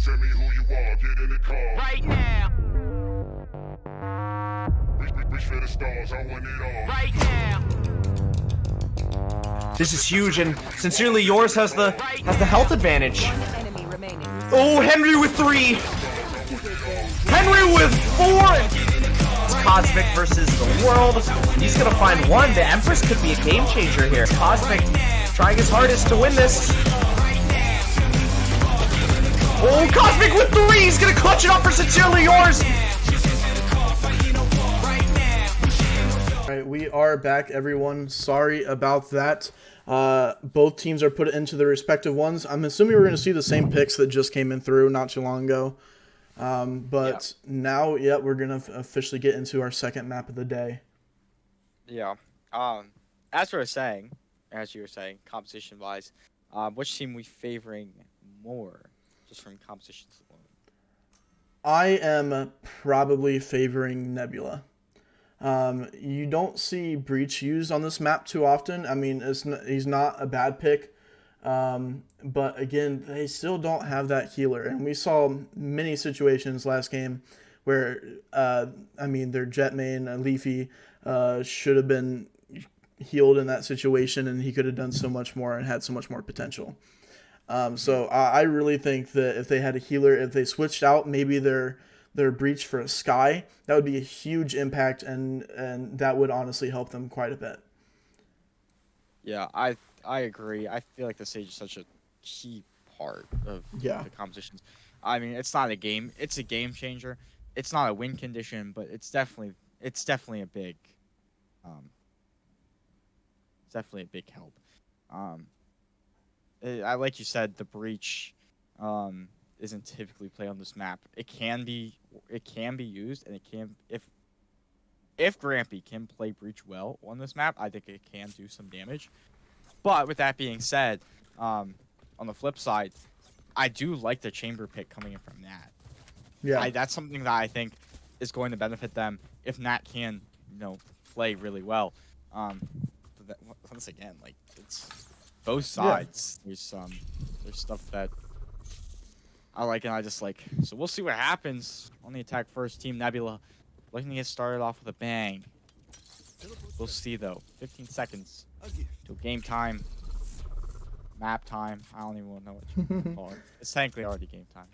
Tell me who you are, get in the car. Right now. Reach for the stars, I want it all. Right now. This is huge, and sincerely yours has the health advantage. Enemy remaining. Oh, Henry with 3. Henry with 4. It's Cosmic versus the world. He's gonna find one. The Empress could be a game changer here. Cosmic trying his hardest to win this. Oh, Cosmic with 3. He's gonna clutch it up for sincerely yours. Alright, we are back, everyone. Sorry about that. Both teams are put into their respective ones. I'm assuming we're going to see the same picks that just came in through not too long ago. Now, we're going to officially get into our second map of the day. Yeah. As you were saying, composition-wise, which team we favoring more, just from compositions alone? I am probably favoring Nebula. You don't see Breach used on this map too often. I mean, he's not a bad pick. But again, they still don't have that healer. And we saw many situations last game where, their Jet main, Leafy, should have been healed in that situation, and he could have done so much more and had so much more potential. So I really think that if they had a healer, if they switched out maybe their Breach for a Sky, that would be a huge impact, and that would honestly help them quite a bit. Yeah, I agree. I feel like the Sage is such a key part of the compositions. I mean, it's not a game. It's a game changer. It's not a win condition, but it's definitely a big help. Like you said, the Breach isn't typically played on this map. It can be used, and it can if Grampy can play Breach well on this map, I think it can do some damage. But with that being said, on the flip side, I do like the chamber pick coming in from Nat. Yeah, that's something that I think is going to benefit them if Nat can, play really well. Once again, like, it's both sides. Yeah. There's stuff that I like and I dislike. So we'll see what happens on the attack first. Team Nebula looking to get started off with a bang. We'll see though. 15 seconds till game time. Map time. I don't even know what you call it. It's technically already game time.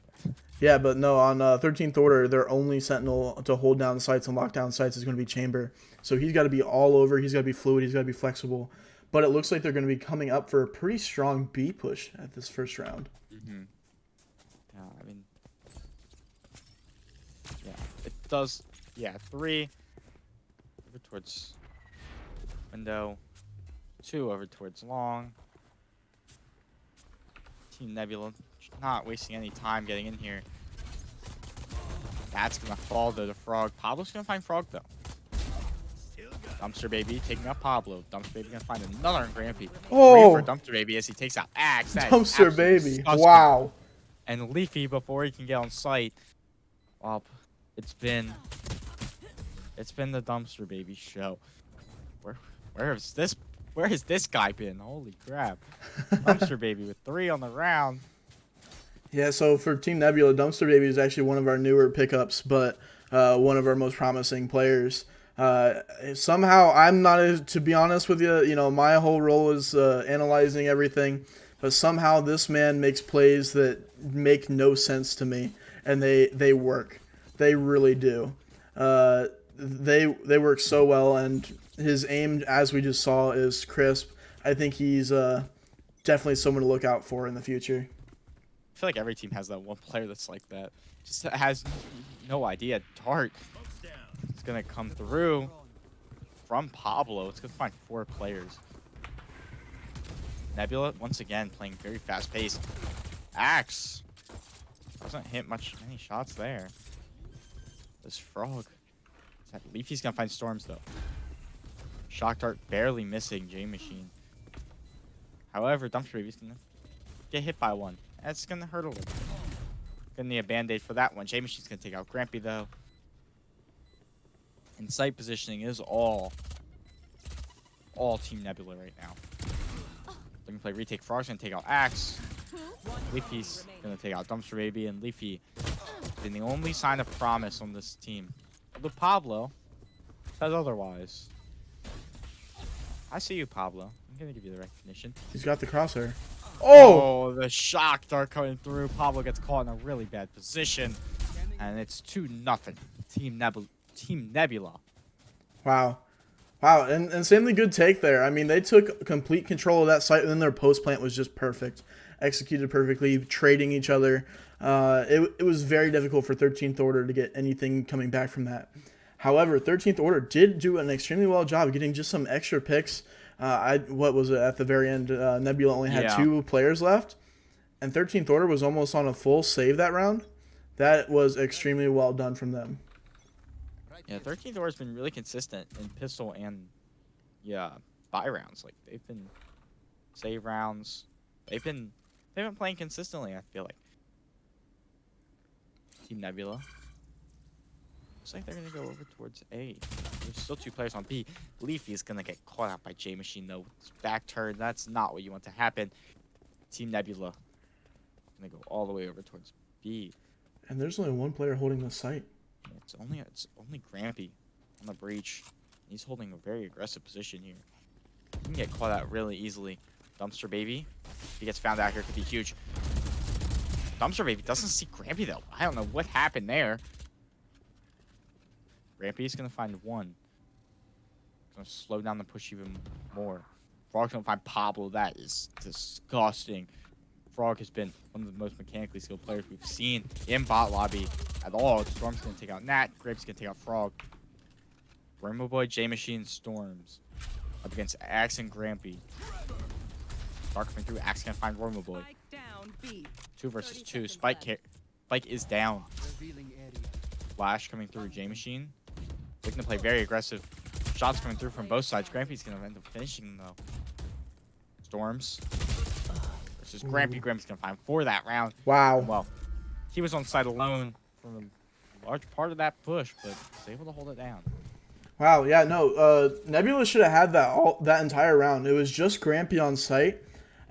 Yeah, but no, on 13th order, their only sentinel to hold down sites and lock down sites is going to be Chamber. So he's got to be all over. He's got to be fluid. He's got to be flexible. But it looks like they're going to be coming up for a pretty strong B push at this first round. Mm-hmm. It does. Yeah, 3 over towards window, 2 over towards long. Team Nebula not wasting any time getting in here. That's gonna fall to the Frog. Pablo's gonna find Frog though. Dumpster Baby taking out Pablo. Dumpster Baby gonna find another Grampy. Oh, for Dumpster Baby as he takes out Axe. Dumpster Baby. Disgusting. Wow. And Leafy before he can get on site. Well, it's been the Dumpster Baby show. Where has this guy been? Holy crap. Dumpster Baby with 3 on the round. Yeah, so for Team Nebula, Dumpster Baby is actually one of our newer pickups, but one of our most promising players. Somehow, I'm not, to be honest with you, my whole role is analyzing everything, but somehow this man makes plays that make no sense to me, and they work. They really do. They work so well, and his aim, as we just saw, is crisp. I think he's definitely someone to look out for in the future. I feel like every team has that one player that's like that. Just has no idea. Dart is going to come through from Pablo. It's going to find 4 players. Nebula, once again, playing very fast-paced. Axe doesn't hit many shots there. This Frog. Leafy's going to find Storms, though. Shock Dart barely missing J Machine. However, Dumpster Baby's going to get hit by one. That's going to hurt a little bit. Gonna need a band-aid for that one. J Machine's going to take out Grampy, though. And site positioning is all Team Nebula right now. Looking to play retake. Frog's going to take out Axe. Leafy's gonna take out Dumpster Baby, and Leafy has been the only sign of promise on this team. But Pablo says otherwise. I see you, Pablo. I'm gonna give you the recognition. He's got the crosshair. Oh! Oh, the shock dart coming through. Pablo gets caught in a really bad position, and it's 2-0. Team Nebula. Wow. Wow, and insanely good take there. I mean, they took complete control of that site, and then their post plant was just perfect. Executed perfectly, trading each other. It was very difficult for 13th Order to get anything coming back from that. However, 13th Order did do an extremely well job getting just some extra picks. What was it at the very end? Nebula only had 2 players left, and 13th Order was almost on a full save that round. That was extremely well done from them. Yeah, 13th Order's been really consistent in pistol and buy rounds. Like they've been save rounds. They've been playing consistently, I feel like. Team Nebula. Looks like they're gonna go over towards A. There's still 2 players on B. Leafy is gonna get caught out by J Machine though. With his back turn. That's not what you want to happen. Team Nebula gonna go all the way over towards B. And there's only 1 player holding the site. It's only Grampy on the breach. He's holding a very aggressive position here. He can get caught out really easily. Dumpster Baby, if he gets found out here, could be huge. Dumpster Baby doesn't see Grampy though. I don't know what happened there. Grampy's gonna find 1. Gonna slow down the push even more. Frog's gonna find Pablo. That is disgusting. Frog has been one of the most mechanically skilled players we've seen in bot lobby at all. Storm's gonna take out Nat. Grape's gonna take out Frog. Rainbow Boy, J Machine, Storms up against Axe and Grampy. Frog coming through. Axe gonna find Rainbow Boy. 2 versus 2. Spike is down. Flash coming through. J Machine looking to play very aggressive. Shots coming through from both sides. Grampy's gonna end up finishing though. Storms versus Grampy. Grampy's gonna find 4 that round. Wow. Well, he was on site alone for a large part of that push, but was able to hold it down. Wow, yeah, no, Nebula should have had that entire round. It was just Grampy on site,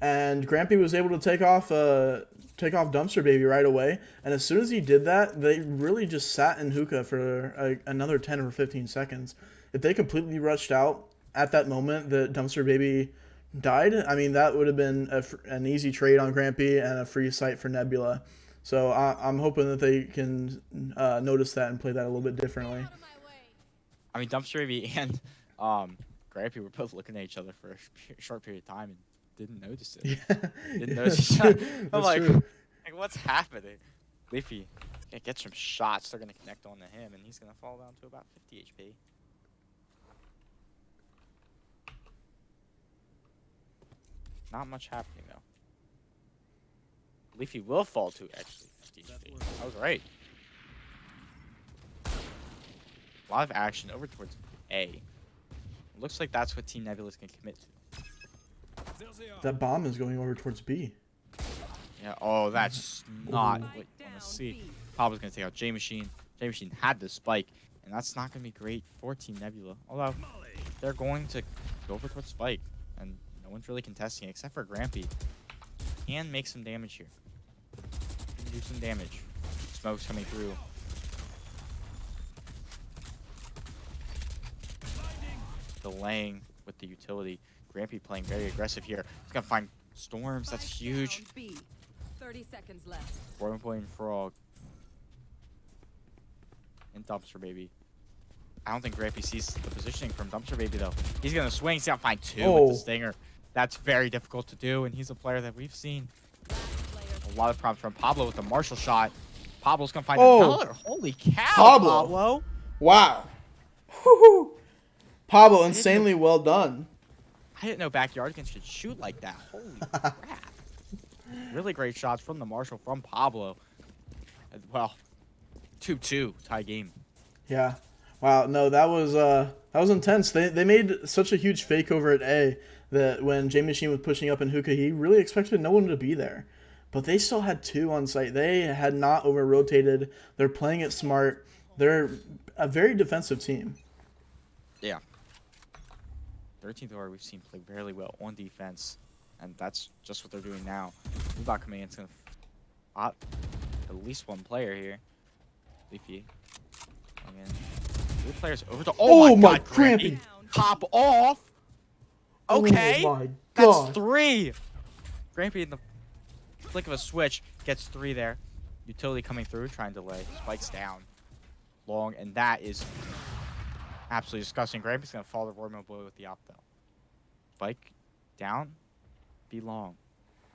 and Grampy was able to take off Dumpster Baby right away. And as soon as he did that, they really just sat in hookah for another 10 or 15 seconds. If they completely rushed out at that moment that Dumpster Baby died, I mean, that would have been an easy trade on Grampy and a free site for Nebula. So I'm hoping that they can notice that and play that a little bit differently. I mean, Dumpster Baby and Grampy were both looking at ech other for a short period of time and didn't notice it. Yeah. Didn't notice That's it. true. I'm That's like, true. what's happening? Leafy gets some shots. They're gonna connect onto him, and he's gonna fall down to about 50 HP. Not much happening though. Leafy will fall to actually 50 HP. I was right. A lot of action over towards A. Looks like that's what Team Nebula is gonna commit to. That bomb is going over towards B. Yeah, oh, that's not what you want to see. Pablo's going to take out J Machine. J Machine had the spike, and that's not going to be great for Team Nebula. Although, they're going to go over towards spike, and no one's really contesting it except for Grampy. Can make some damage here. Can do some damage. Smoke's coming through. Delaying with the utility. Grampy playing very aggressive here. He's gonna find Storms. That's huge. 30 seconds left. Rainbow Boy and Frog. And Dumpster Baby. I don't think Grampy sees the positioning from Dumpster Baby though. He's gonna swing. He's gonna find 2 with the Stinger. That's very difficult to do, and he's a player that we've seen a lot of problems from. Pablo with the Marshall shot. Pablo's gonna find another. Holy cow, Pablo. Wow. Woo-hoo. Pablo, insanely well done. I didn't know backyardigans could shoot like that. Holy crap. Really great shots from the Marshall from Pablo. Well, 2-2 tie game. Yeah. Wow. No, that was intense. They made such a huge fake over at A that when J Machine was pushing up in hookah, he really expected no one to be there. But they still had 2 on site. They had not over rotated. They're playing it smart. They're a very defensive team. Yeah. 13th Order we've seen play very well on defense. And that's just what they're doing now. Bot coming in, it's gonna spot at least one player here. Leafy. Again. 3 players over to. Oh my God, Grampy. Pop off. Okay. Oh my That's god. 3. Grampy in the flick of a switch gets 3 there. Utility coming through, trying to lay. Spikes down. Long, and that is absolutely disgusting. Grampy's gonna fall to Royal Boy with the op though. Spike down. Be long.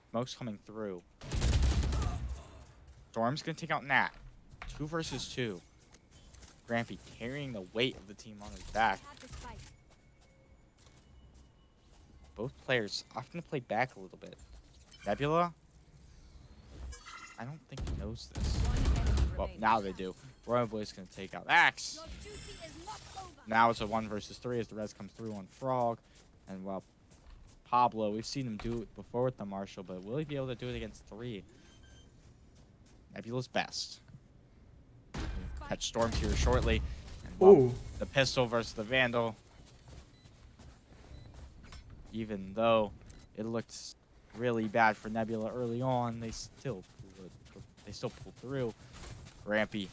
Smoke's coming through. Storm's gonna take out Nat. 2 versus 2. Grampy carrying the weight of the team on his back. Both players often play back a little bit. Nebula? I don't think he knows this. Well, now they do. Royal Boy's gonna take out Axe. Now it's a 1 versus 3 as the res comes through on Frog. And well, Pablo, we've seen him do it before with the Marshall, but will he be able to do it against 3? Nebula's best. Catch Storms here shortly. And well, the pistol versus the Vandal. Even though it looked really bad for Nebula early on, they still pulled through. Grampy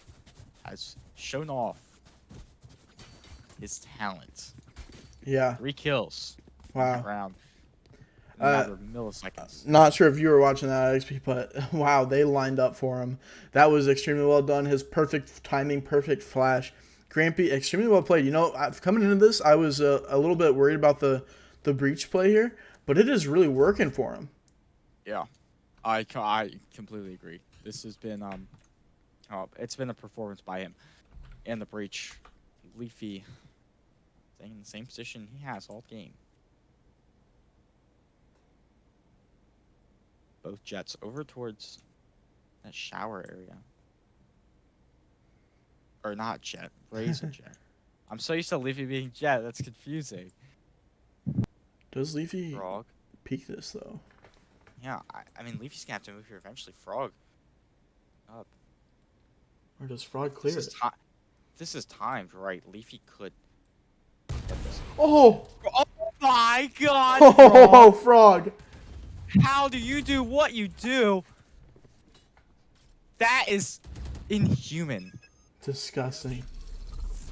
has shown off his talent. Yeah. 3 kills. Wow. Round. In a matter of milliseconds. Not sure if you were watching that, XP, but wow, they lined up for him. That was extremely well done. His perfect timing, perfect flash. Grampy, extremely well played. You know, coming into this, I was a little bit worried about the breach play here, but it is really working for him. Yeah, I completely agree. This has been it's been a performance by him. And the breach, Leafy, staying in the same position he has all game. Both Jets over towards that shower area. Or not Jet, Raze and Jet. I'm so used to Leafy being Jet, that's confusing. Does Leafy Frog. peek this, though? Yeah, I mean, Leafy's gonna have to move here eventually. Frog. Up. Or does Frog clear it? This is timed, right? Leafy could get this. Oh! Oh my god! Oh, Frog! How do you do what you do? That is inhuman. Disgusting.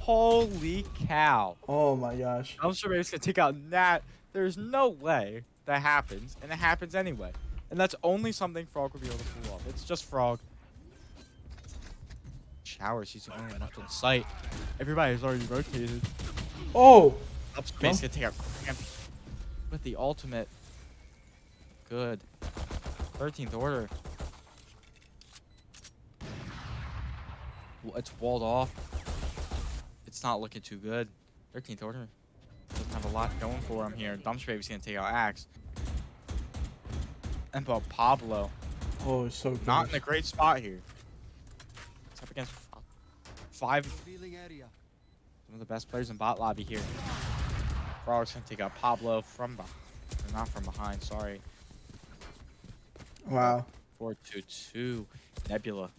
Holy cow. Oh my gosh. I'm sure maybe it's gonna take out Nat. There's no way that happens, and it happens anyway. And that's only something Frog would be able to pull off. It's just Frog. Showers, he's the only one left on site. Everybody's already rotated. Oh! Up space gonna take out with the ultimate. Good. 13th order. It's walled off. It's not looking too good. 13th order doesn't have a lot going for him here. Dumpster Baby's gonna take out Axe. And Pablo. Oh, it's so good. Not in a great spot here. It's up against 5. Some of the best players in Bot Lobby here. Frog's gonna take out Pablo from behind. Not from behind, sorry. Wow. 4-2-2. Nebula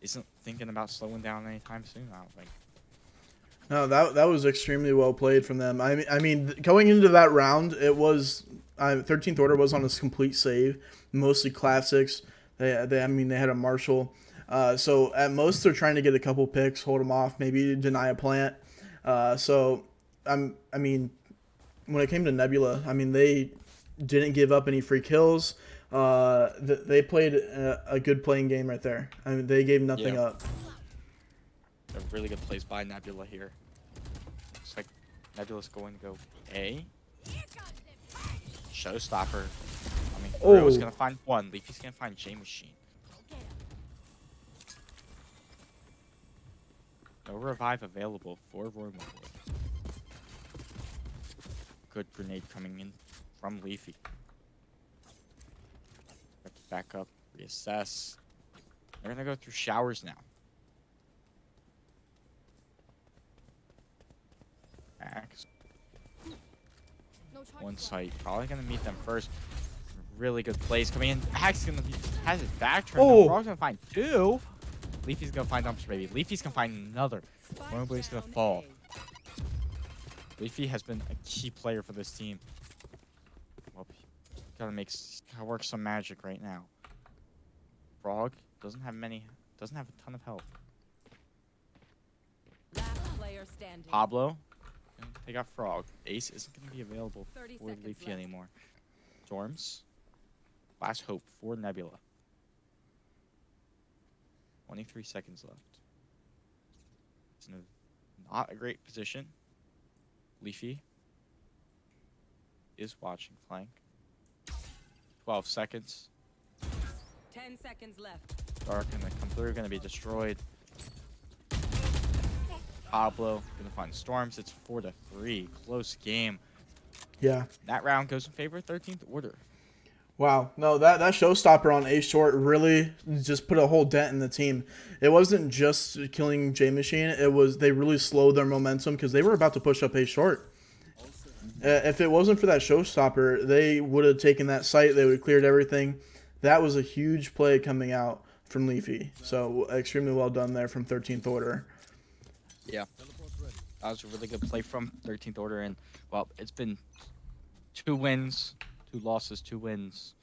isn't thinking about slowing down anytime soon, I don't think. No, that was extremely well played from them. I mean, going into that round, it was 13th order was on a complete save, mostly classics. They had a Marshall. So at most they're trying to get a couple picks, hold them off, maybe deny a plant. I mean, when it came to Nebula, I mean they didn't give up any free kills. They played a good playing game right there. I mean, they gave nothing up. A really good plays by Nebula here. Looks like Nebula's going to go A. Showstopper. I mean, Bro's going to find 1. Leafy's going to find J Machine. No revive available for Roy Mobile. Good grenade coming in from Leafy. Have to back up, reassess. They're going to go through showers now. Axe. One site. Probably going to meet them first. Really good plays coming in. Axe has his back turned. Frog's going to find 2. Leafy's going to find Dumpster Baby. Leafy's going to find another. Nobody's going to fall. Leafy has been a key player for this team. Well, gotta work some magic right now. Frog doesn't have a ton of health. Last player standing. Pablo, they got Frog. Ace isn't gonna be available 30 for seconds Leafy left. anymore. Storms, last hope for Nebula. 23 seconds left. It's in not a great position. Leafy is watching flank. 12 seconds. 10 seconds left. Dark gonna come through, gonna be destroyed. Pablo gonna find Storms. It's 4-3. Close game. Yeah. That round goes in favor of 13th Order. Wow. No, that showstopper on A short really just put a whole dent in the team. It wasn't just killing J Machine. It was they really slowed their momentum because they were about to push up A short. If it wasn't for that showstopper, they would have taken that site. They would have cleared everything. That was a huge play coming out from Leafy. So extremely well done there from 13th Order. Yeah. That was a really good play from 13th Order. And, well, it's been 2 wins, 2 losses, 2 wins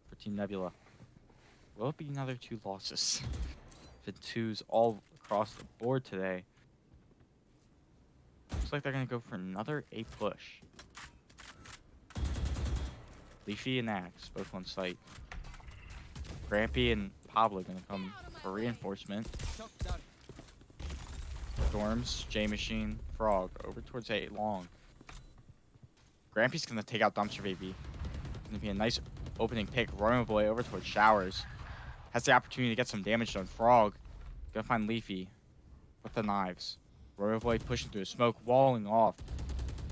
for Team Nebula. Will it be another 2 losses? The 2s all across the board today. Looks like they're going to go for another A push. Leafy and Axe, both on site. Grampy and Pablo going to come for reinforcement. Storms, J Machine, Frog over towards A long. Grampy's going to take out Dumpster Baby. Going to be a nice opening pick. Royal Boy over towards Showers. Has the opportunity to get some damage done. Frog going to find Leafy with the knives. Royal Boy pushing through the smoke, walling off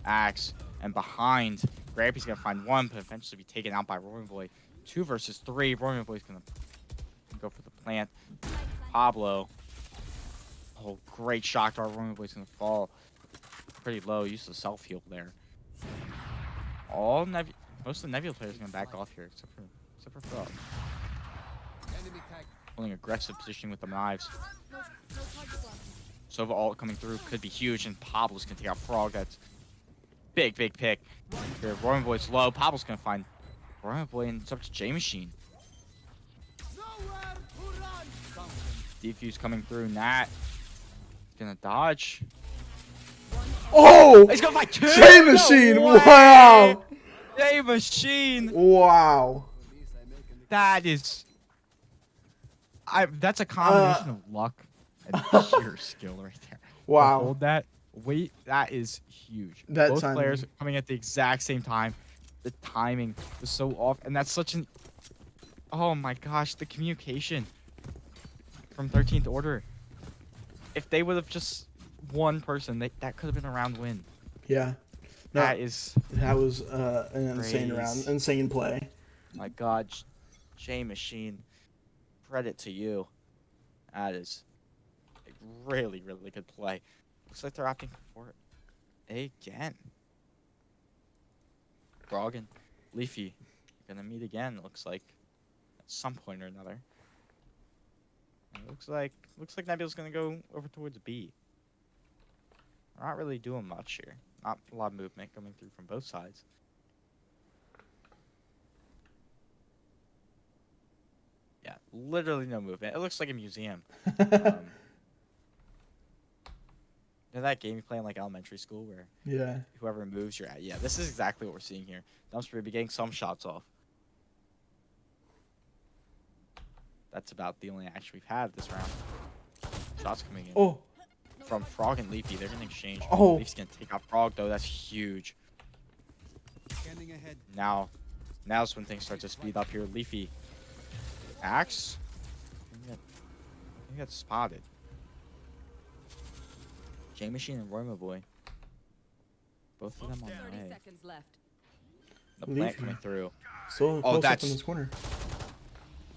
Axe, and behind. Grampy's gonna find one, but eventually be taken out by Royal Boy. 2 versus 3. Royal Boy's gonna go for the plant. Pablo. Oh, great shock dart. Royal Boy's gonna fall pretty low. Use the self heal there. Most of the Nebula players are gonna back off here, except for Frog. Holding aggressive positioning with the knives. Sova ult coming through could be huge, and Pablo's gonna take out Frog. That's big pick. Here, Royal Boy's low. Pablo's gonna find Royal Boy, and it's up to J Machine. Defuse coming through. Nat gonna dodge. Oh! He's gonna fight 2. J Machine! No way! Wow! J Machine! Wow! That is. That's a combination of luck and sheer skill right there. Wow. To hold that weight, that is huge. That Both timing. players coming at the exact same time. The timing was so off, and that's such an. Oh my gosh, the communication from 13th Order. If they would have just one person, that could have been a round win. Yeah. No, That is. that was an insane round. Crazy. Insane play. My God, J Machine. Credit to you. That is a really good play. Looks like they're opting for it again. Frog and Leafy gonna meet again. Looks like at some point or another. And looks like Nebula's gonna go over towards B. We're not really doing much here. Not a lot of movement coming through from both sides. Yeah, literally no movement. It looks like a museum. You know that game you play in like elementary school where Yeah. whoever moves you're at? Yeah, this is exactly what we're seeing here. Dumpster Baby getting some shots off. That's about the only action we've had this round. Shots coming in Oh. from Frog and Leafy. They're gonna exchange. Oh. Leafy's gonna take out Frog though. That's huge. Now's when things start to speed up here. Leafy. Axe? He got spotted. J Machine and Royma Boy. Both of them on 30 the way. seconds left. The plant Leafy. coming through. So close up that's- in this corner.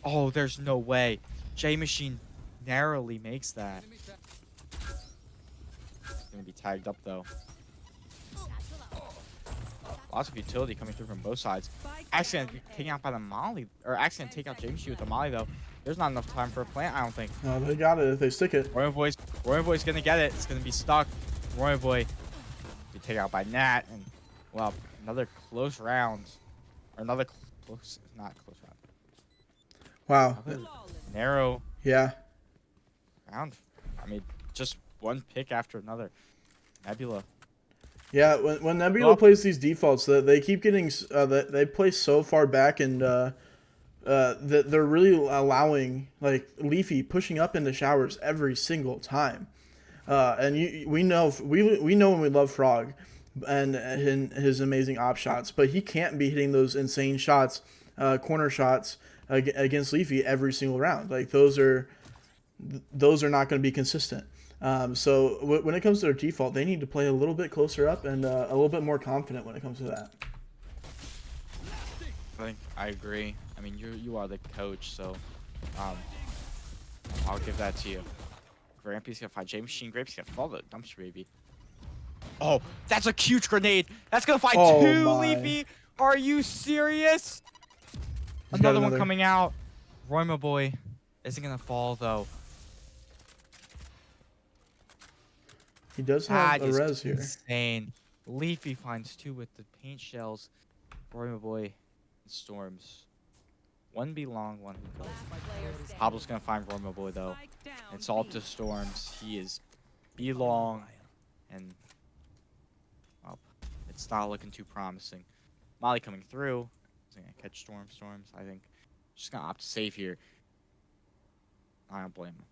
Oh, there's no way. J Machine narrowly makes that. It's gonna be tagged up though. Lots of utility coming through from both sides. Axe gonna be taken out by the Molly, or Axe gonna take out J Machine with the Molly though. There's not enough time for a plant, I don't think. No, they got it if they stick it. Royal Boy's gonna get it. It's gonna be stuck. Royal Boy be taken out by Nat, and well, another close round, or another close, not close round. Wow. Narrow Yeah. round. I mean, just one pick after another. Nebula. Yeah, when Nebula plays these defaults, they keep getting they play so far back, and that they're really allowing like Leafy pushing up into showers every single time. And we know when we love Frog and his amazing op shots, but he can't be hitting those insane shots, corner shots against Leafy every single round. Like those are not going to be consistent. So when it comes to their default, they need to play a little bit closer up and a little bit more confident when it comes to that. I agree. I mean, you are the coach, so I'll give that to you. Grampy's gonna find J Machine. Grampy's gonna follow the dumpster baby. Oh, that's a huge grenade. That's gonna find two, Leafy. Are you serious? Another one coming out. Royma boy isn't gonna fall though. He does have a res here. Insane. Leafy finds two with the paint shells. Royma boy storms. One be long, one be goes. Pablo's gonna find Royma boy though. It's all up to Storms. He is be long, and well, it's not looking too promising. Molly coming through. He's gonna catch Storms. I think just gonna opt to save here. I don't blame him.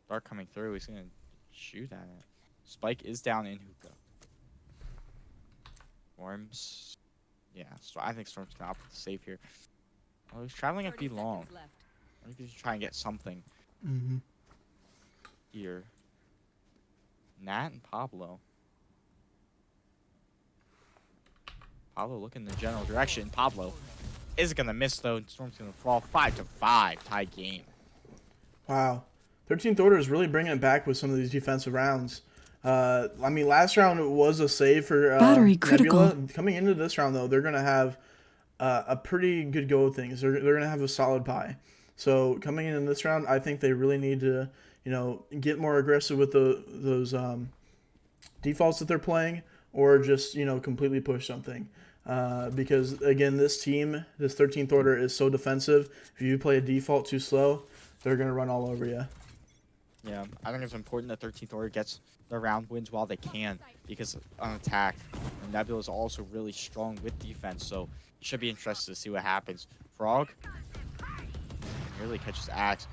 Dark coming through. He's gonna shoot at it. Spike is down in hookah. Storms. Yeah, so I think Storm's gonna opt to save here. Oh, he's traveling at B long. I think he's trying to get something here. Nat and Pablo. Pablo looking in the general direction. Pablo is gonna miss though. Storm's gonna fall 5-5 tie game. Wow, 13th Order is really bringing it back with some of these defensive rounds. I mean, last round was a save for Battery critical. Nebula. Coming into this round though, they're gonna have a pretty good go of things. They're gonna have a solid pie. So coming in this round, I think they really need to get more aggressive with those defaults that they're playing, or just completely push something. Because again, this team, this 13th Order is so defensive. If you play a default too slow, they're gonna run all over you. Yeah, I think it's important that 13th Order gets the round wins while they can, because on attack, Nebula is also really strong with defense, so should be interested to see what happens. Frog really catches Axe.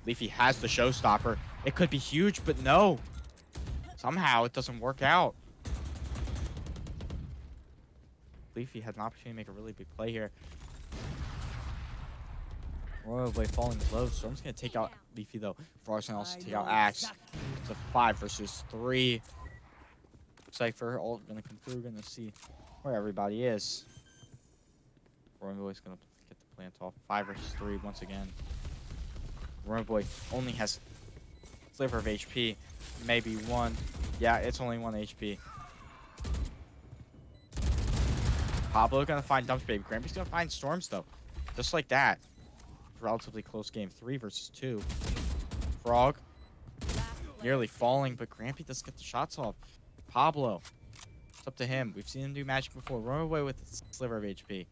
Leafy has the showstopper. It could be huge, but no. Somehow it doesn't work out. Leafy had an opportunity to make a really big play here. Royal Blade falling low. Storm's going to take out Leafy, though. Frog's going to also take out Axe. It's a 5 versus 3. Cypher all going to come through. Going to see where everybody is. Royal Boy's going to get the plant off. 5 versus 3 once again. Royal Boy only has sliver of HP. Maybe 1. Yeah, it's only 1 HP. Pablo going to find Dumps Baby. Grampy's going to find Storms, though. Just like that. Relatively close game. 3 versus 2. Frog nearly falling, but Grampy does get the shots off. Pablo, it's up to him. We've seen him do magic before. Run away with a sliver of HP.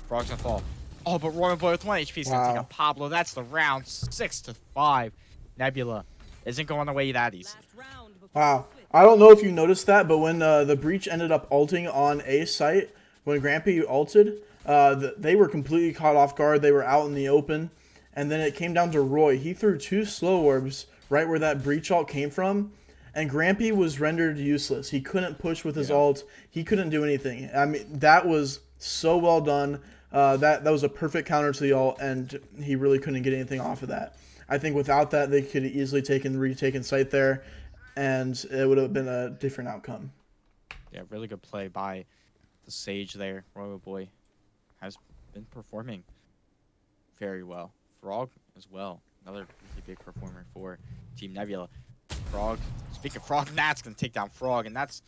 Frog's gonna fall. Oh, but Royal Boy with 1 HP is gonna take out Pablo. That's the round. 6-5. Nebula isn't going away that easy. Wow. I don't know if you noticed that, but when the Breach ended up ulting on A site, when Grampy ulted, they were completely caught off guard. They were out in the open. And then it came down to Roy. He threw 2 slow orbs right where that Breach ult came from. And Grampy was rendered useless. He couldn't push with his ult. He couldn't do anything. I mean, that was so well done. That was a perfect counter to the ult, and he really couldn't get anything off of that. I think without that, they could have easily retaken site there, and it would have been a different outcome. Yeah, really good play by the Sage there. Royal Boy has been performing very well. Frog as well. Another really big performer for Team Nebula. Frog, speaking of Frog, Nat's going to take down Frog, and that's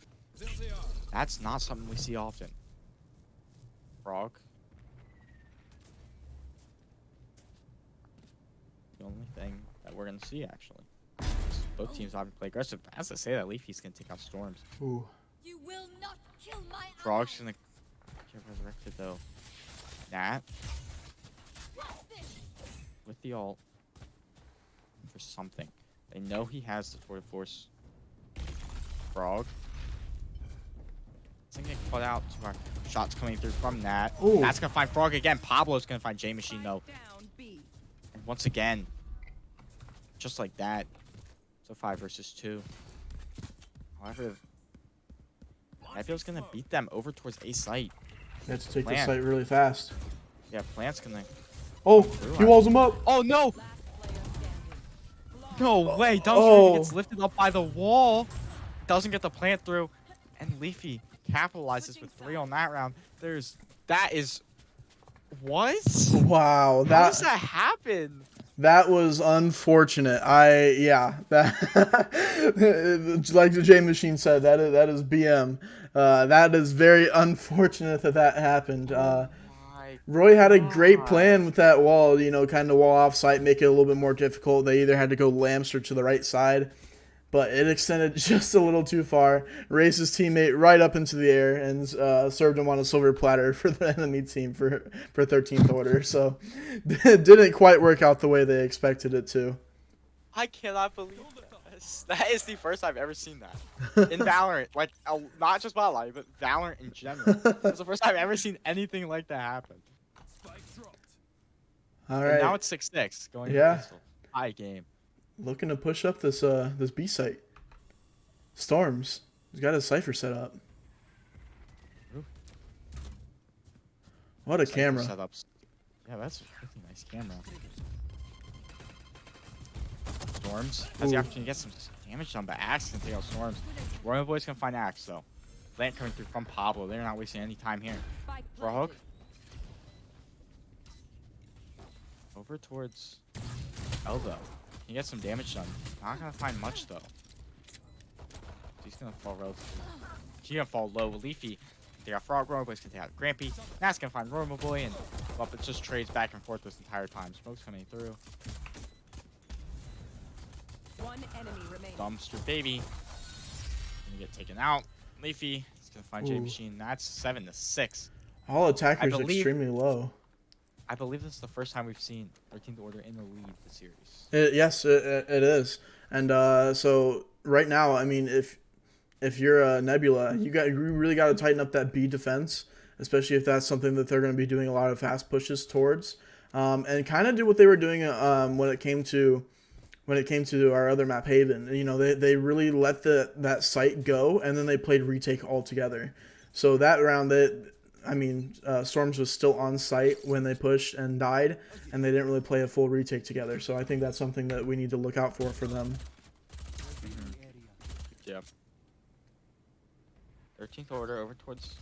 not something we see often. Frog. The only thing that we're going to see, actually. Both teams obviously play aggressive. As I say that, Leafy's going to take out Storms. Ooh. You will not kill Frog's gonna get resurrected though. Nat with the ult for something. They know he has the Tour de Force. Frog. It's gonna get caught out. Two more shots coming through from Nat. Ooh. Nat's gonna find Frog again. Pablo's gonna find J Machine though. Down B. And once again, just like that, it's a 5 versus 2. However, Nebula's gonna beat them over towards A site. Let's take the Plant. site really fast. Yeah, Plant's gonna. Oh, he walls him up. Oh no! Last player standing. No way! Dumpster Oh. gets lifted up by the wall. Doesn't get the plant through, and Leafy capitalizes with 3 on that round. That is. What? Wow, How does that happen? that was unfortunate. Like the J Machine said, that is BM. That is very unfortunate that happened. My Roy had a great God. plan with that wall, kind of wall off site, make it a little bit more difficult. They either had to go Lamster to the right side, but it extended just a little too far. Raised his teammate right up into the air and served him on a silver platter for the enemy team for 13th order. So it didn't quite work out the way they expected it to. I cannot believe this. That is the first I've ever seen that in Valorant. Like, not just Bot Lobby, but Valorant in general. It's the first time I've ever seen anything like that happen. All And right, now it's 6-6 going Yeah. to Pistol. High game. looking to push up this B site. Storms, he's got his cipher set up. Ooh. What a Cypher camera. setups. Yeah, that's a really nice camera. Storms has the Ooh. opportunity to get some damage done, but Axe can take out Storms. Royal Boy's gonna find Axe though. Plant coming through from Pablo. They're not wasting any time here. Spike Frog. planted. Over towards Elbow. He gets some damage done. Not gonna find much though. He's gonna fall relatively. He's gonna fall low. Leafy. They got Frog. Royal Boy's gonna take out Grampy. Nat's gonna find Royal Boy, and well, it just trades back and forth this entire time. Smoke's coming through. One enemy remaining. Dumpster baby. Gonna get taken out. Leafy is gonna find J Ooh. Machine. That's 7-6. All attackers believe- extremely low. I believe this is the first time we've seen 13th Order in the lead this series. Yes, it is. And so right now, I mean, if you're a Nebula, you really got to tighten up that B defense, especially if that's something that they're going to be doing a lot of fast pushes towards, and kind of do what they were doing when it came to our other map Haven. They really let that site go, and then they played retake altogether. So that round, Storms was still on site when they pushed and died, and they didn't really play a full retake together. So I think that's something that we need to look out for them. Yep. 13th Order over towards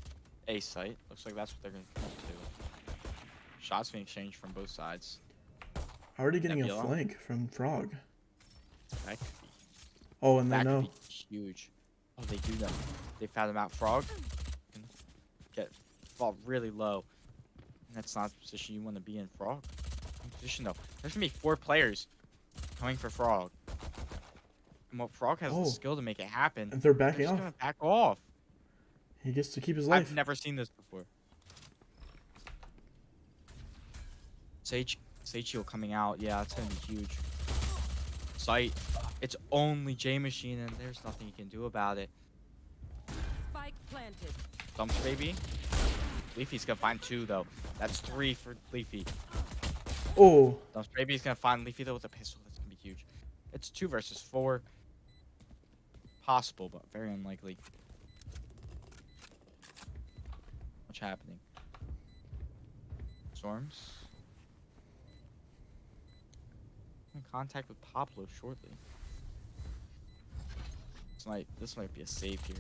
A site. Looks like that's what they're going to do. Shots being exchanged from both sides. Already getting Nebula. a flank from Frog. That could be, Oh, and they that know. could be huge. Oh, they do know. They found him out. Frog can fall really low. And that's not the position you want to be in. Frog. Good position though. There's going to be 4 players coming for Frog. And what Frog has Oh. the skill to make it happen. And they're backing They're just off. going to back off. He gets to keep his life. I've never seen this before. Sage Heal coming out. Yeah, that's gonna be huge. Sight. It's only J Machine, and there's nothing you can do about it. Spike planted. Dumps baby. Leafy's gonna find 2 though. That's 3 for Leafy. Oh, Dumps baby's gonna find Leafy though with a pistol. That's gonna be huge. It's 2 versus 4. Possible, but very unlikely. What's happening? Storms. In contact with Pablo shortly. This might be a save here.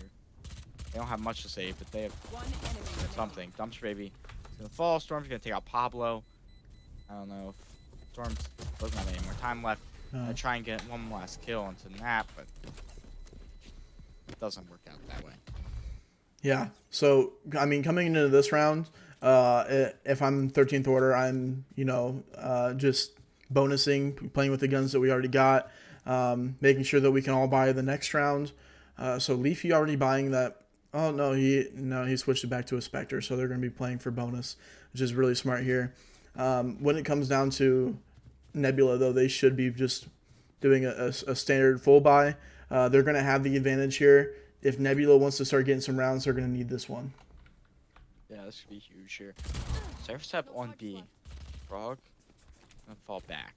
They don't have much to save, but they have One enemy remaining. something. Dumpster baby. It's gonna fall. Storm's gonna take out Pablo. I don't know if Storm doesn't have any more time left. no. Try and get one last kill onto Nap, but it doesn't work out that way. Yeah. So, I mean, coming into this round, if I'm 13th Order, I'm, just bonusing, playing with the guns that we already got, making sure that we can all buy the next round. So Leafy already buying that Oh he switched it back to a Spectre, so they're going to be playing for bonus, which is really smart here. When it comes down to Nebula, though, they should be just doing a standard full buy. They're going to have the advantage here. If Nebula wants to start getting some rounds, they're going to need this one. Yeah, this should be huge here. Surf step on B. Frog gonna fall back.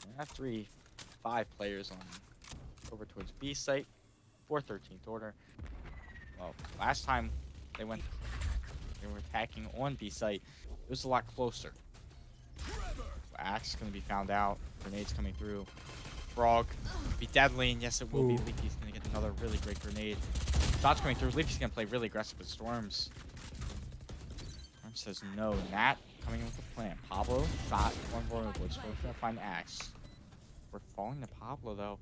I have 5 players on over towards B site for 13th order. Well, last time they were attacking on B site, it was a lot closer. Axe is gonna be found out. Grenades coming through. Frog be deadly, and yes, it will be. Leafy's gonna get another really great grenade. Shots coming through. Leafy's gonna play really aggressive with Storms. Storms says no. Nat coming in with a plan. Pablo got one vulnerable. So we're gonna find Axe. We're falling to Pablo though.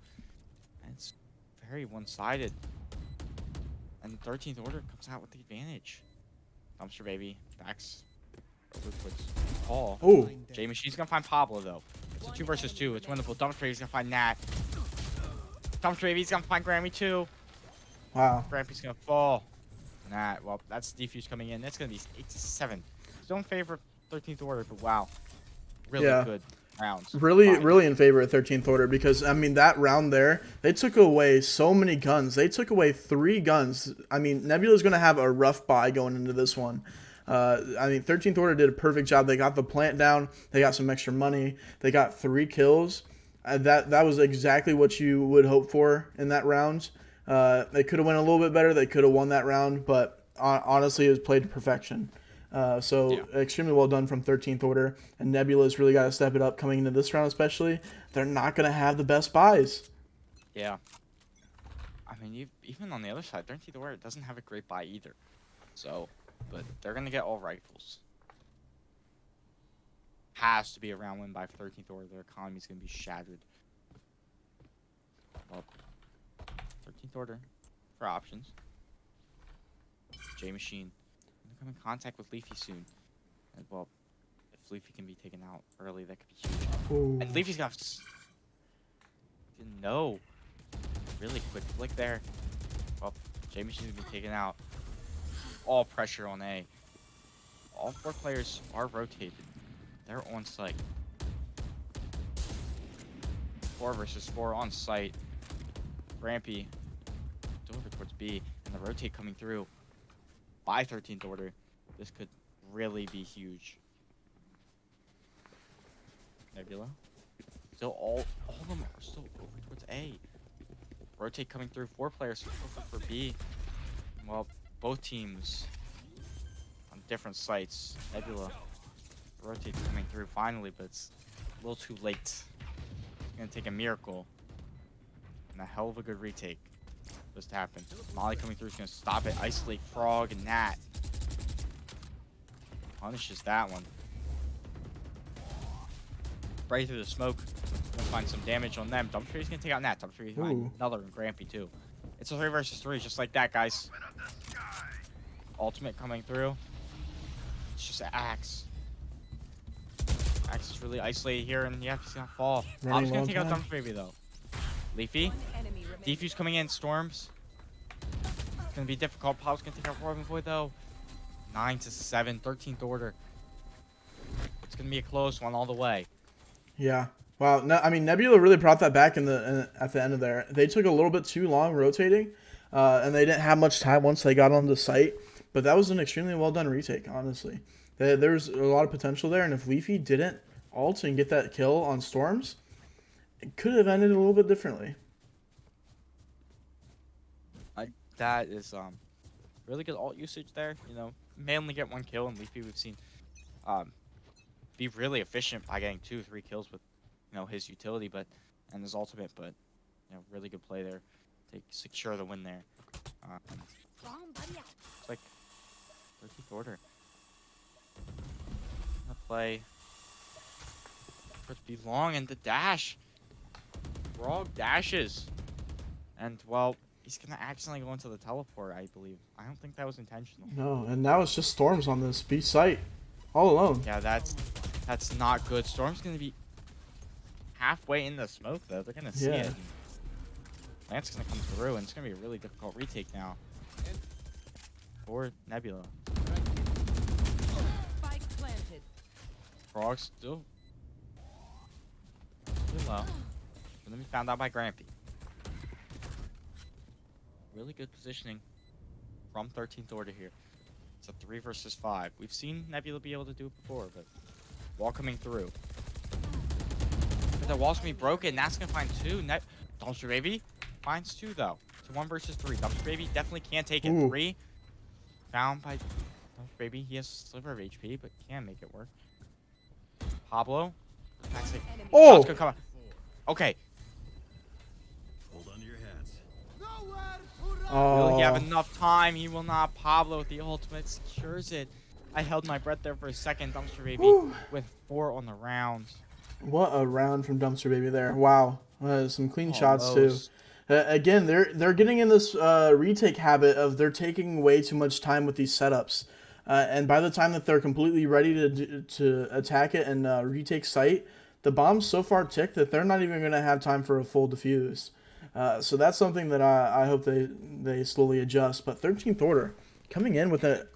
And it's very one-sided. And 13th order comes out with the advantage. Dumpster baby backs over towards Paul. Oh, J Machine's gonna find Pablo though. It's a 2 versus 2. It's winnable. Dumpster baby's gonna find Nat. Dumpster baby's gonna find Grammy too. wow. Grampy's gonna fall. Nat, well, that's defuse coming in. That's gonna be 8-7. Still in favor of 13th order, but wow, really good rounds. Really in favor of 13th order, because I mean that round there, they took away so many guns. They took away 3 guns. I mean, Nebula's gonna have a rough buy going into this one. I mean, 13th order did a perfect job. They got the plant down. They got some extra money. They got 3 kills. That was exactly what you would hope for in that round. They could have went a little bit better. They could have won that round, but honestly, it was played to perfection. Extremely well done from 13th order. And Nebula's really got to step it up coming into this round, especially. They're not going to have the best buys. Yeah. I mean, even on the other side, 13th order doesn't have a great buy either. So, but they're going to get all rifles. Has to be a round win by 13th order. Their economy's going to be shattered. Well, 13th order for options. J Machine gonna come in contact with Leafy soon. And well, if Leafy can be taken out early, that could be huge. Ooh. And Leafy's got no really quick flick there. Well, J Machine's gonna be taken out. All pressure on A. All 4 players are rotated. They're on site. 4 versus 4 on site. Rampy over towards B, and the rotate coming through by 13th order. This could really be huge. Nebula. Still all of them are still over towards A. Rotate coming through. 4 players over for B. Well, both teams on different sites. Nebula. Rotate coming through finally, but it's a little too late. It's gonna take a miracle. And a hell of a good retake for this to happen. Molly coming through is going to stop it. Isolate Frog and Nat. Punishes that one. Right through the smoke. Gonna find some damage on them. Dumpster's going to take out Nat. Dumpster's going to find another and Grampy too. It's a 3 versus 3 just like that, guys. Ultimate coming through. It's just Axe. Axe is really isolated here, and yeah, he's going to fall. Bob's going to take out Dumpster Baby though. Leafy. Defuse coming in. Storms. It's going to be difficult. Pop's going to take out Robin Boy, though. 9-7. 13th order. It's going to be a close one all the way. Yeah. Wow. No, I mean, Nebula really brought that back at the end of there. They took a little bit too long rotating, and they didn't have much time once they got on the site. But that was an extremely well done retake, honestly. There's a lot of potential there, and if Leafy didn't ult and get that kill on Storms, it could have ended a little bit differently. That is really good ult usage there. You know, may only get 1 kill, and Leafy we've seen be really efficient by getting 2-3 kills with his utility, and his ultimate. But really good play there to secure the win there. It's like 13th order. Gonna play be long and the dash. Frog dashes. And, well, he's going to accidentally go into the teleport, I believe. I don't think that was intentional. No, and now it's just Storms on this B site. All alone. Yeah, that's not good. Storm's going to be halfway in the smoke, though. They're going to see it. Lance is going to come through, and it's going to be a really difficult retake now. For Nebula. Spike planted. Frog still low. Gonna be found out by Grampy. Really good positioning from 13th Order here. It's a 3 versus 5. We've seen Nebula be able to do it before, but wall coming through. But the wall's gonna be broken. That's gonna find 2. Dumpster Baby finds 2 though. It's a 1 versus 3. Dumpster Baby definitely can't take it. Ooh. 3 found by Dumpster Baby. He has a sliver of HP, but can make it work. Pablo. That's like, Oh! it's gonna come out. Okay. Will he have enough time? He will not. Pablo with the ultimate secures it. I held my breath there for a second. Dumpster Baby with 4 on the round. What a round from Dumpster Baby there. Wow. Some clean shots Almost. too. Again, they're getting in this retake habit of they're taking way too much time with these setups. And by the time that they're completely ready to attack it and retake site, the bomb's so far ticked that they're not even going to have time for a full defuse. So that's something that I hope they slowly adjust. But 13th Order coming in with a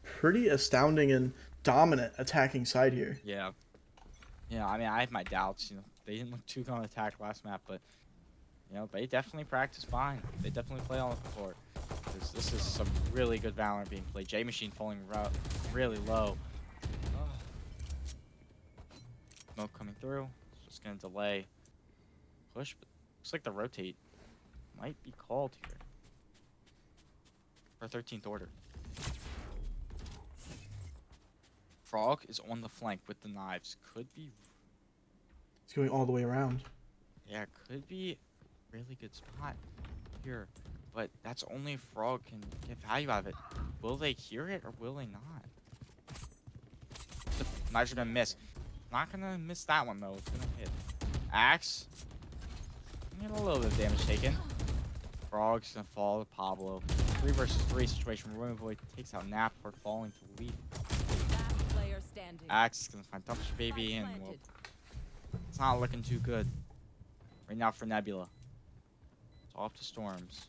pretty astounding and dominant attacking side here. Yeah. Yeah, I mean, I have my doubts. You know, they didn't look too good on attack last map, but you know, they definitely practice fine. They definitely play on it before. This is some really good Valorant being played. J Machine falling really low. Smoke coming through. It's just gonna delay push, but looks like the rotate might be called here for 13th Order. Frog is on the flank with the knives. Could be. It's going all the way around. Yeah, could be a really good spot here. But that's only if Frog can get value out of it. Will they hear it or will they not? The knives are gonna miss. Not gonna miss that one though. It's gonna hit. Axe. Get a little bit of damage taken. Frog's gonna fall to Pablo. 3 versus 3 situation. Roman Boy takes out Nap for falling to lead. Last player standing. Axe is gonna find Dumpster Baby and well, it's not looking too good right now for Nebula. It's off to Storms.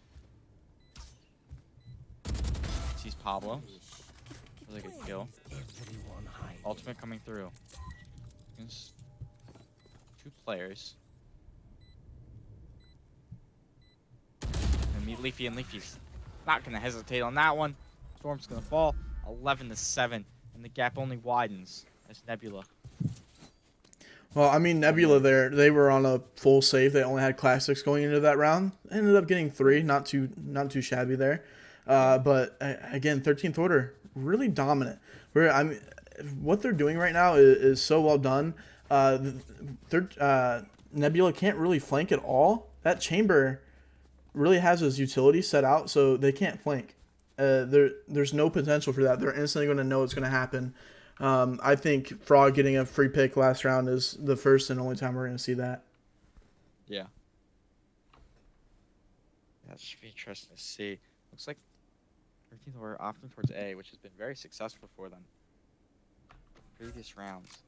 Sees Pablo. Really good kill. Ultimate coming through. It's 2 players. And meet Leafy, and Leafy's not gonna hesitate on that one. Storm's gonna fall 11-7, and the gap only widens as Nebula. Well, I mean, Nebula there, they were on a full save. They only had classics going into that round. Ended up getting 3, not too shabby there. But again, 13th Order, really dominant. What they're doing right now is so well done. Nebula can't really flank at all. That chamber really has his utility set out, so they can't flank. There's no potential for that. They're instantly going to know it's going to happen. I think Frog getting a free pick last round is the first and only time we're going to see that. Yeah. That should be interesting to see. Looks like 13th Order often towards A, which has been very successful for them. Previous rounds.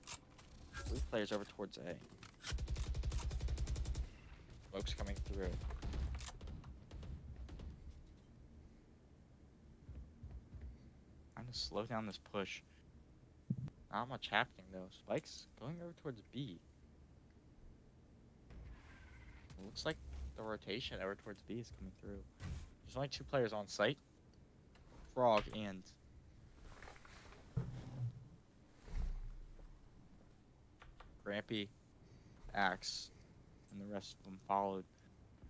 3 players over towards A. Smoke's coming through. Trying to slow down this push. Not much happening though. Spike's going over towards B. It looks like the rotation over towards B is coming through. There's only 2 players on site. Frog and Grampy, Axe, and the rest of them followed.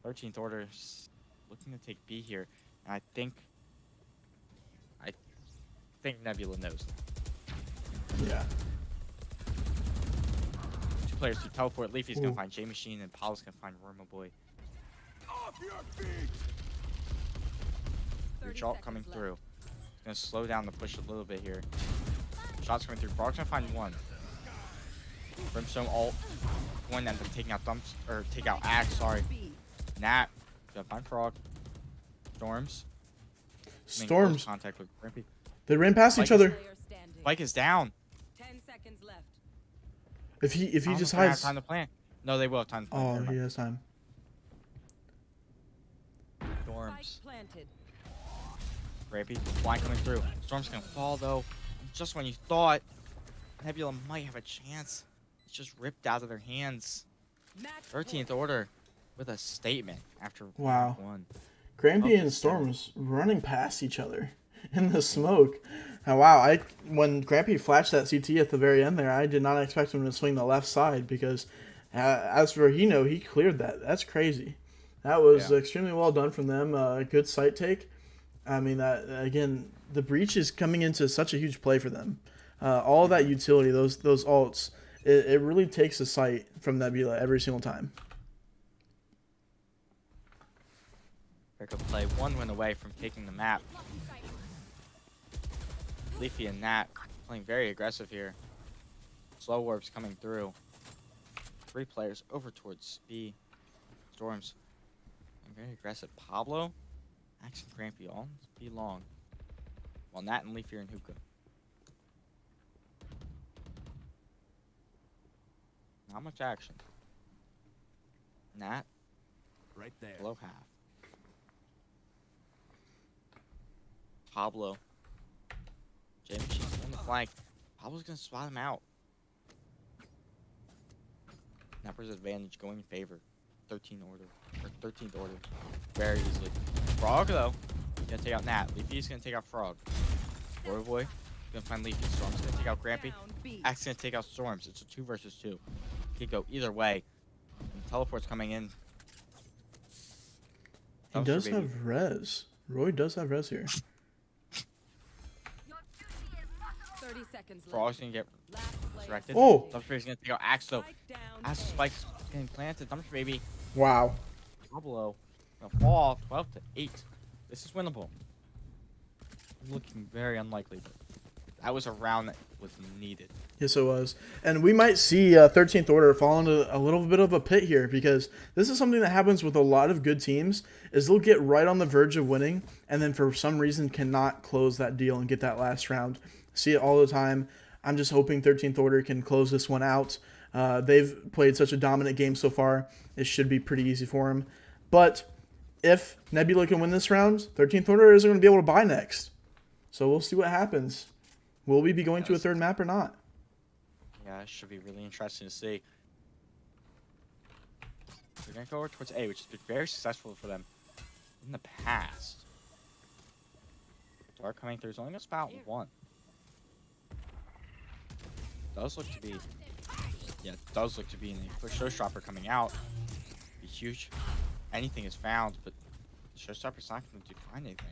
13th Order's looking to take B here, and I think Nebula knows. Yeah. 2 players to teleport. Leafy's gonna find J Machine, and Paul's gonna find Roma Boy. Off your feet! Reach ult coming through. Gonna slow down the push a little bit here. Shots coming through. Frog's gonna find 1. Brimstone ult. One ends up taking out take out Axe, sorry. Nat. Gonna find Frog. Storms. Storms. Contact with Grimpy. They ran past each other. Spike is down. 10 seconds left. If he I don't just know if they have hides. time to plan. No, they will have time to plan. Oh, Never he mind. has time. Storms. Spike planted. Grampy, blind coming through. Storm's gonna fall though. And just when you thought Nebula might have a chance, it's just ripped out of their hands. 13th order with a statement after Wow. one. Grampy and Storms running past each other in the smoke. And wow, when Grampy flashed that CT at the very end there, I did not expect him to swing the left side because as for Hino, he cleared that. That's crazy. That was extremely well done from them. A good sight take. I mean, that again, the breach is coming into such a huge play for them. All of that utility, those ults, it really takes the sight from Nebula every single time. Pick up play, one win away from taking the map. Leafy and Nat playing very aggressive here. Slow warps coming through. 3 players over towards B. Storms. And very aggressive. Pablo, Axe and Grampy all B long. While Nat and Leafy are in hookah. Not much action. Nat, Right there. below half. Pablo. Jamie, she's on the flank. Pablo's gonna spot him out. Napper's advantage going in favor. 13th order. Very easily. Frog though, gonna take out Nat. Leafy's gonna take out Frog. Boy gonna find Leafy. Storm's gonna take out Grampy. Axe gonna take out Storms. It's a 2 versus 2. Could go either way. And teleport's coming in. He does have res. Roy does have res here. 30 seconds left. Frog's gonna get Last player resurrected. Oh! Dumpster's gonna take out Axe though. Spike down As the A. spike's getting planted, Dumpster baby. Wow. Pablo gonna fall 12-8. This is winnable. Looking very unlikely, but that was a round that was needed. Yes, it was. And we might see 13th Order fall into a little bit of a pit here because this is something that happens with a lot of good teams is they'll get right on the verge of winning and then for some reason cannot close that deal and get that last round. See it all the time. I'm just hoping 13th Order can close this one out. They've played such a dominant game so far. It should be pretty easy for them. But if Nebula can win this round, 13th Order isn't going to be able to buy next. So we'll see what happens. Will we be going to a third map or not? Yeah, it should be really interesting to see. They're going to go over towards A, which has been very successful for them in the past. Dark coming through is only going to spot 1. Does look to be... Yeah, it does look to be in a showstopper coming out. Be huge. Anything is found, but the showstopper's not going to find anything.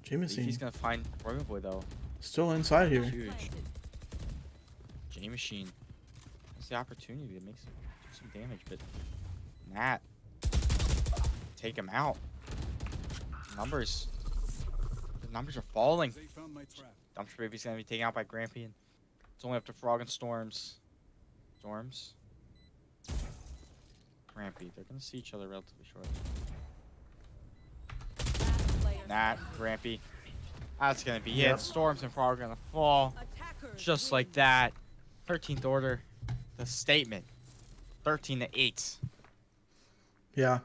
Jameson He's going to find Royal Boy, though. still inside here. Huge. J-Machine has the opportunity to make some damage, but Nat, take him out. The numbers are falling. They found my trap. Dumpster Baby's gonna be taken out by Grampian. It's only up to Frog and Storms. Storms. Grampy. They're gonna see each other relatively shortly. Last player Nat, Grampy. That's gonna be it. Storms and Frog are gonna fall. Attackers Just win. like that. 13th Order. The statement. 13-8. Yeah.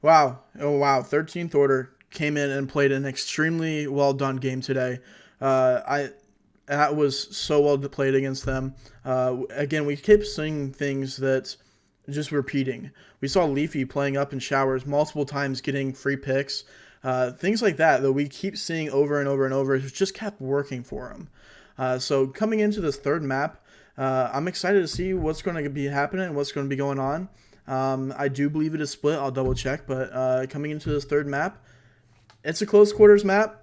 Wow. Oh, wow. 13th Order came in and played an extremely well done game today. That was so well played against them. Again, we kept seeing things that just repeating. We saw Leafy playing up in showers multiple times, getting free picks. Things like that we keep seeing over and over and over. It just kept working for him. So coming into this third map, I'm excited to see what's going to be happening and what's going to be going on. I do believe it is split. I'll double check. But coming into this third map, it's a close quarters map.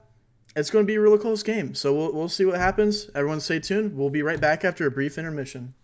It's going to be a really close game. So we'll see what happens. Everyone stay tuned. We'll be right back after a brief intermission.